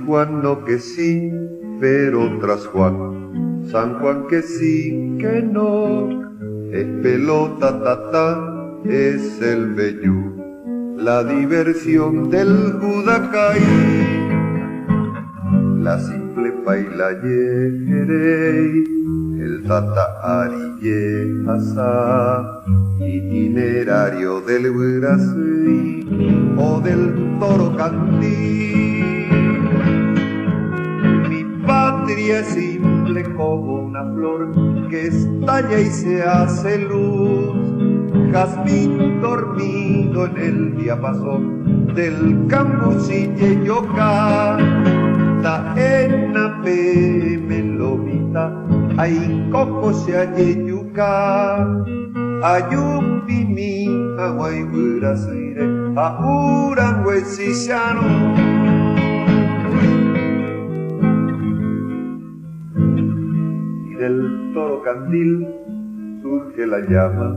Juan no que sí, pero tras Juan, San Juan que sí, que no, es pelota tatá, es el vellú, la diversión del Judacay, la simple paila yerey, el tata arille asá, itinerario del Brasil o del Toro Candil. Mi patria es simple como una flor que estalla y se hace luz, jazmín dormido en el diapasón del cambucille yoca, ta ena pe melomita, ay coco se ayeyuca, ayupi mi aguay burasire, a uranguesillano. Del Toro Candil surge la llama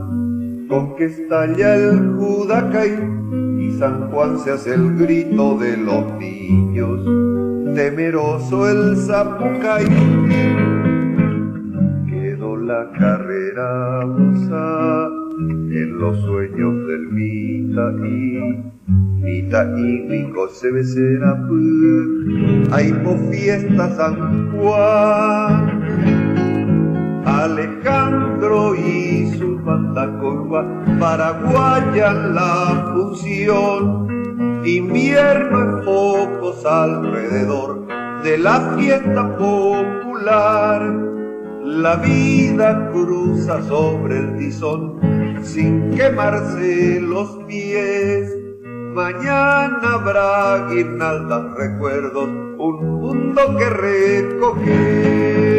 con que estalla el Judacay y San Juan se hace el grito de los niños, temeroso el Zapucay. Quedó la carrera goza en los sueños del Mita y Rico se becerá, hay po fiesta San Juan. Alejandro y su banda corva paraguayan la función, invierno en focos alrededor de la fiesta popular, la vida cruza sobre el tizón sin quemarse los pies, mañana habrá guirnaldas, recuerdos, un mundo que recoger.